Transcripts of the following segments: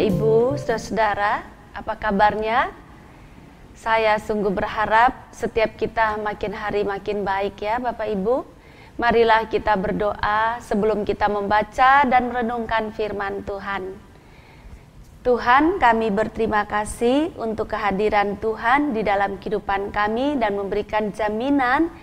Bapak Ibu, saudara-saudara, apa kabarnya? Saya sungguh berharap setiap kita makin hari makin baik ya Bapak Ibu. Marilah kita berdoa sebelum kita membaca dan merenungkan firman Tuhan. Tuhan, kami berterima kasih untuk kehadiran Tuhan di dalam kehidupan kami dan memberikan jaminan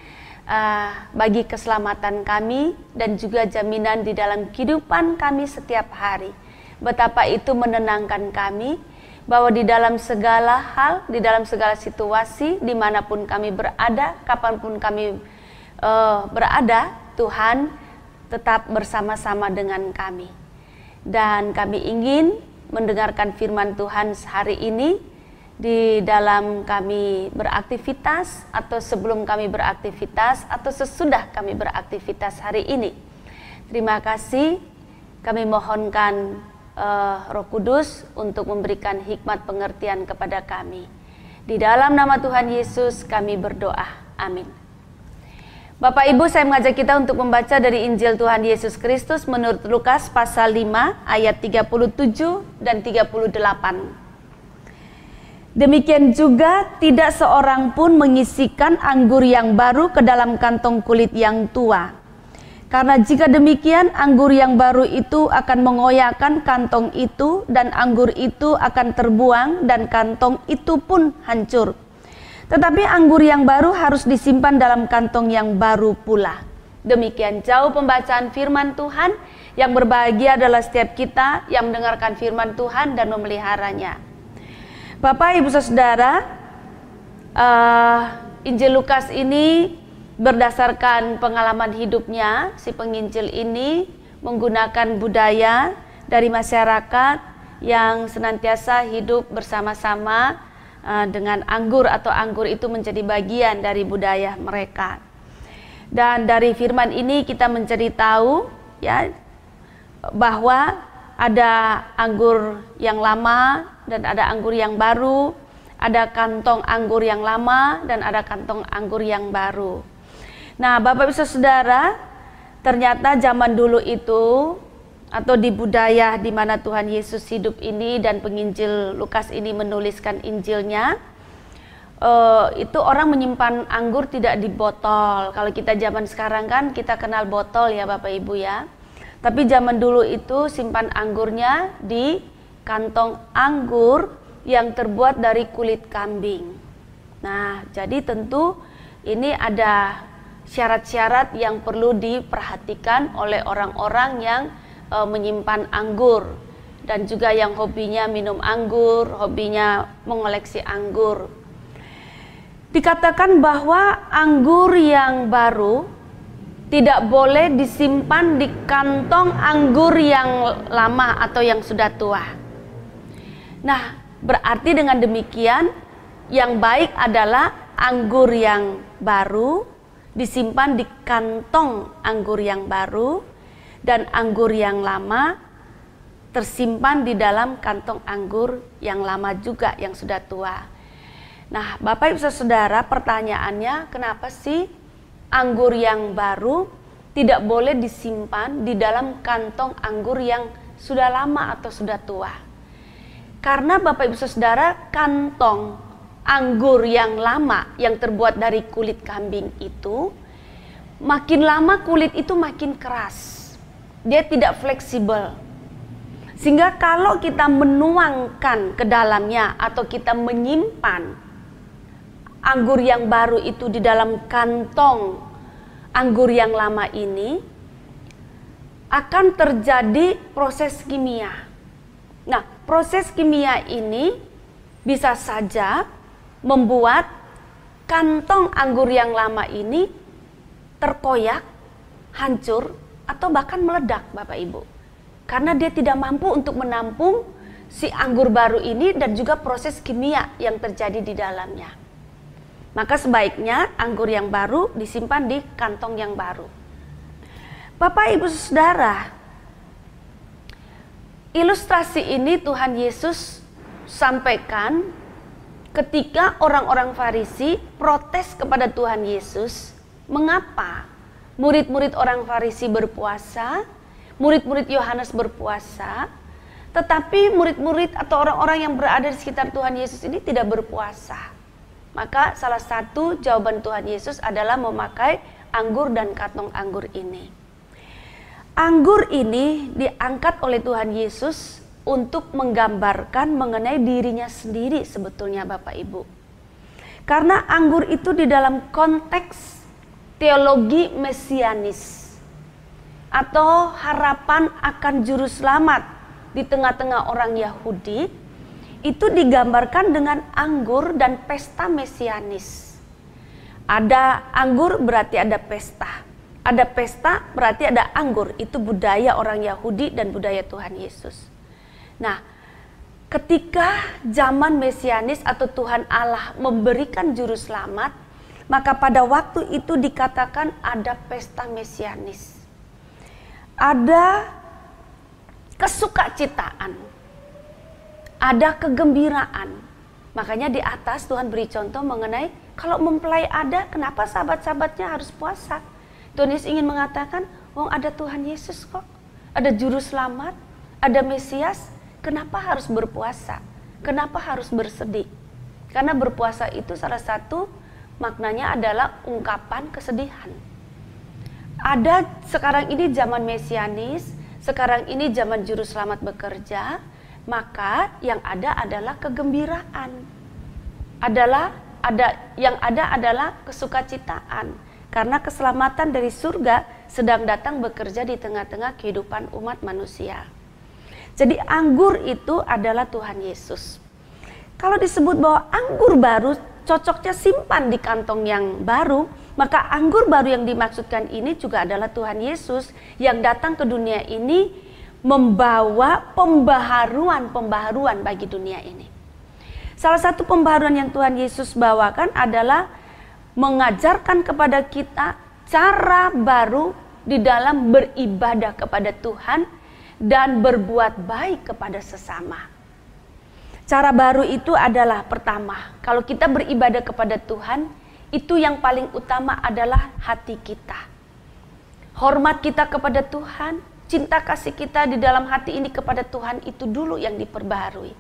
bagi keselamatan kami dan juga jaminan di dalam kehidupan kami setiap hari. Betapa itu menenangkan kami bahwa di dalam segala hal, di dalam segala situasi, dimanapun kami berada, kapanpun kami berada, Tuhan tetap bersama-sama dengan kami. Dan kami ingin mendengarkan firman Tuhan hari ini di dalam kami beraktivitas atau sebelum kami beraktivitas atau sesudah kami beraktivitas hari ini. Terima kasih, kami mohonkan Roh Kudus untuk memberikan hikmat pengertian kepada kami. Di dalam nama Tuhan Yesus kami berdoa. Amin. Bapak Ibu, saya mengajak kita untuk membaca dari Injil Tuhan Yesus Kristus menurut Lukas pasal 5 ayat 37 dan 38. Demikian juga tidak seorang pun mengisikan anggur yang baru ke dalam kantong kulit yang tua. Karena jika demikian, anggur yang baru itu akan mengoyakkan kantong itu, dan anggur itu akan terbuang, dan kantong itu pun hancur. Tetapi anggur yang baru harus disimpan dalam kantong yang baru pula. Demikian jauh pembacaan firman Tuhan. Yang berbahagia adalah setiap kita yang mendengarkan firman Tuhan dan memeliharanya. Bapak, Ibu, Saudara, Injil Lukas ini berdasarkan pengalaman hidupnya, si penginjil ini menggunakan budaya dari masyarakat yang senantiasa hidup bersama-sama dengan anggur, atau anggur itu menjadi bagian dari budaya mereka. Dan dari firman ini kita menjadi tahu ya bahwa ada anggur yang lama dan ada anggur yang baru, ada kantong anggur yang lama dan ada kantong anggur yang baru. Nah, Bapak Ibu Saudara, ternyata zaman dulu itu atau di budaya di mana Tuhan Yesus hidup ini dan penginjil Lukas ini menuliskan Injilnya, itu orang menyimpan anggur tidak di botol. Kalau kita zaman sekarang kan kita kenal botol ya Bapak Ibu ya. Tapi zaman dulu itu simpan anggurnya di kantong anggur yang terbuat dari kulit kambing. Nah, jadi tentu ini ada syarat-syarat yang perlu diperhatikan oleh orang-orang yang menyimpan anggur dan juga yang hobinya minum anggur, hobinya mengoleksi anggur. Dikatakan bahwa anggur yang baru tidak boleh disimpan di kantong anggur yang lama atau yang sudah tua. Nah, berarti dengan demikian yang baik adalah anggur yang baru disimpan di kantong anggur yang baru, dan anggur yang lama tersimpan di dalam kantong anggur yang lama juga, yang sudah tua. Nah, Bapak Ibu Saudara, pertanyaannya, kenapa sih anggur yang baru tidak boleh disimpan di dalam kantong anggur yang sudah lama atau sudah tua? Karena Bapak Ibu Saudara, kantong anggur yang lama yang terbuat dari kulit kambing itu, makin lama kulit itu makin keras. Dia tidak fleksibel. Sehingga kalau kita menuangkan ke dalamnya atau kita menyimpan anggur yang baru itu di dalam kantong anggur yang lama ini, akan terjadi proses kimia. Nah, proses kimia ini bisa saja membuat kantong anggur yang lama ini terkoyak, hancur, atau bahkan meledak Bapak Ibu. Karena dia tidak mampu untuk menampung si anggur baru ini dan juga proses kimia yang terjadi di dalamnya. Maka sebaiknya anggur yang baru disimpan di kantong yang baru. Bapak Ibu Saudara, ilustrasi ini Tuhan Yesus sampaikan ketika orang-orang Farisi protes kepada Tuhan Yesus, mengapa murid-murid orang Farisi berpuasa, murid-murid Yohanes berpuasa, Tetapi murid-murid atau orang-orang yang berada di sekitar Tuhan Yesus ini tidak berpuasa. Maka salah satu jawaban Tuhan Yesus adalah memakai anggur dan kantong anggur ini. Anggur ini diangkat oleh Tuhan Yesus untuk menggambarkan mengenai dirinya sendiri sebetulnya Bapak Ibu. Karena anggur itu di dalam konteks teologi mesianis atau harapan akan juru selamat di tengah-tengah orang Yahudi, itu digambarkan dengan anggur dan pesta mesianis. Ada anggur berarti ada pesta. Ada pesta berarti ada anggur. Itu budaya orang Yahudi dan budaya Tuhan Yesus. Nah, ketika zaman mesianis atau Tuhan Allah memberikan juru selamat, maka pada waktu itu dikatakan ada pesta mesianis. Ada kesukacitaan, ada kegembiraan. Makanya di atas Tuhan beri contoh mengenai kalau mempelai ada, kenapa sahabat-sahabatnya harus puasa? Tuhan Yesus ingin mengatakan, ada Tuhan Yesus kok, ada juru selamat, ada Mesias, kenapa harus berpuasa? Kenapa harus bersedih? Karena berpuasa itu salah satu maknanya adalah ungkapan kesedihan. Ada sekarang ini zaman mesianis, sekarang ini zaman juru selamat bekerja, maka yang ada adalah kegembiraan. Yang ada adalah kesukacitaan. Karena keselamatan dari surga sedang datang bekerja di tengah-tengah kehidupan umat manusia. Jadi anggur itu adalah Tuhan Yesus. Kalau disebut bahwa anggur baru cocoknya simpan di kantong yang baru, maka anggur baru yang dimaksudkan ini juga adalah Tuhan Yesus yang datang ke dunia ini membawa pembaharuan bagi dunia ini. Salah satu pembaharuan yang Tuhan Yesus bawakan adalah mengajarkan kepada kita cara baru di dalam beribadah kepada Tuhan dan berbuat baik kepada sesama. Cara baru itu adalah pertama, kalau kita beribadah kepada Tuhan, itu yang paling utama adalah hati kita. Hormat kita kepada Tuhan, cinta kasih kita di dalam hati ini kepada Tuhan itu dulu yang diperbaharui.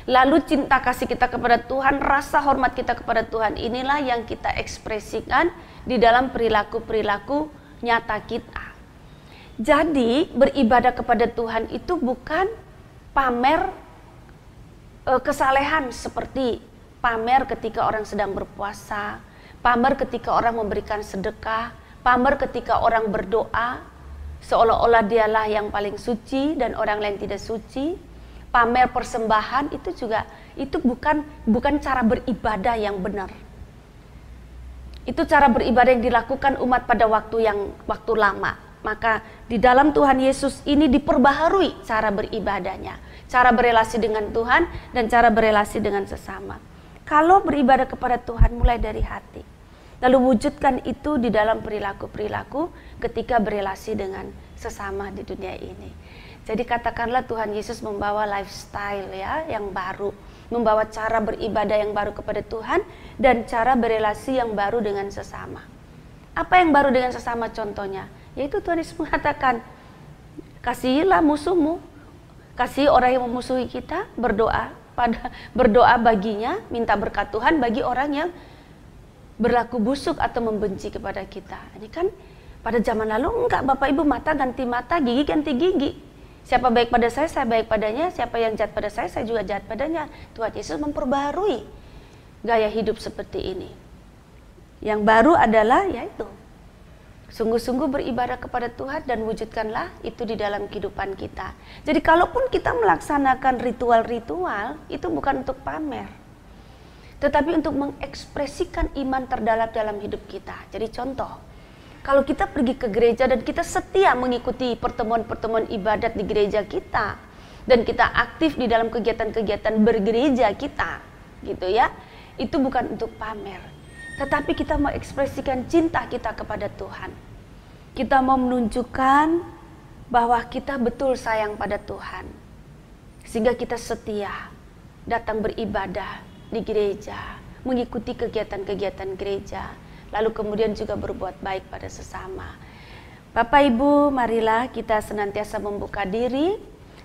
Lalu cinta kasih kita kepada Tuhan, rasa hormat kita kepada Tuhan inilah yang kita ekspresikan di dalam perilaku-perilaku nyata kita. Jadi beribadah kepada Tuhan itu bukan pamer kesalehan seperti pamer ketika orang sedang berpuasa, pamer ketika orang memberikan sedekah, pamer ketika orang berdoa, seolah-olah dialah yang paling suci dan orang lain tidak suci. Pamer persembahan itu bukan cara beribadah yang benar. Itu cara beribadah yang dilakukan umat pada waktu lama. Maka di dalam Tuhan Yesus ini diperbaharui cara beribadahnya, cara berelasi dengan Tuhan dan cara berelasi dengan sesama. Kalau beribadah kepada Tuhan mulai dari hati, lalu wujudkan itu di dalam perilaku-perilaku ketika berelasi dengan sesama di dunia ini. Jadi katakanlah Tuhan Yesus membawa lifestyle yang baru, membawa cara beribadah yang baru kepada Tuhan dan cara berelasi yang baru dengan sesama. Apa yang baru dengan sesama contohnya? Yaitu Tuhan Yesus mengatakan, kasihilah musuhmu, kasih orang yang memusuhi kita, berdoa baginya, minta berkat Tuhan bagi orang yang berlaku busuk atau membenci kepada kita. Ini kan pada zaman lalu enggak, Bapak Ibu, mata ganti mata, gigi ganti gigi. Siapa baik pada saya baik padanya. Siapa yang jahat pada saya juga jahat padanya. Tuhan Yesus memperbaharui gaya hidup seperti ini. Yang baru adalah yaitu sungguh-sungguh beribadah kepada Tuhan dan wujudkanlah itu di dalam kehidupan kita. Jadi kalaupun kita melaksanakan ritual-ritual, itu bukan untuk pamer, tetapi untuk mengekspresikan iman terdalam dalam hidup kita. Jadi contoh, kalau kita pergi ke gereja dan kita setia mengikuti pertemuan-pertemuan ibadat di gereja kita, dan kita aktif di dalam kegiatan-kegiatan bergereja kita, gitu ya, itu bukan untuk pamer, tetapi kita mau ekspresikan cinta kita kepada Tuhan. Kita mau menunjukkan bahwa kita betul sayang pada Tuhan, sehingga kita setia datang beribadah di gereja, mengikuti kegiatan-kegiatan gereja, lalu kemudian juga berbuat baik pada sesama. Bapak Ibu, marilah kita senantiasa membuka diri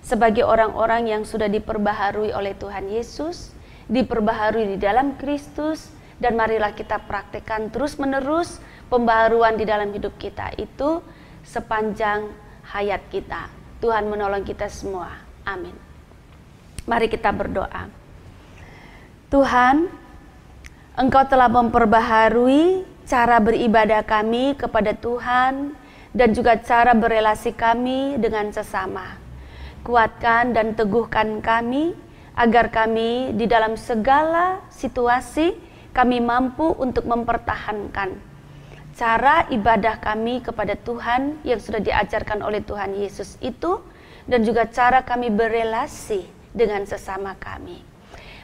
sebagai orang-orang yang sudah diperbaharui oleh Tuhan Yesus, diperbaharui di dalam Kristus, dan marilah kita praktekkan terus-menerus pembaharuan di dalam hidup kita itu sepanjang hayat kita. Tuhan menolong kita semua. Amin. Mari kita berdoa. Tuhan, Engkau telah memperbaharui cara beribadah kami kepada Tuhan dan juga cara berelasi kami dengan sesama. Kuatkan dan teguhkan kami agar kami di dalam segala situasi kami mampu untuk mempertahankan cara ibadah kami kepada Tuhan yang sudah diajarkan oleh Tuhan Yesus itu, dan juga cara kami berelasi dengan sesama kami.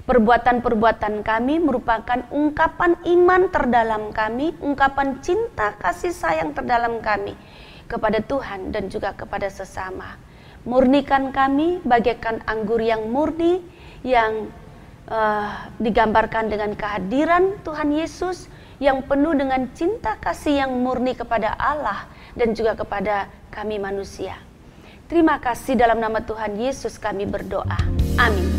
Perbuatan-perbuatan kami merupakan ungkapan iman terdalam kami, ungkapan cinta kasih sayang terdalam kami kepada Tuhan dan juga kepada sesama. Murnikan kami bagaikan anggur yang murni yang digambarkan dengan kehadiran Tuhan Yesus yang penuh dengan cinta kasih yang murni kepada Allah dan juga kepada kami manusia. Terima kasih, dalam nama Tuhan Yesus kami berdoa. Amin.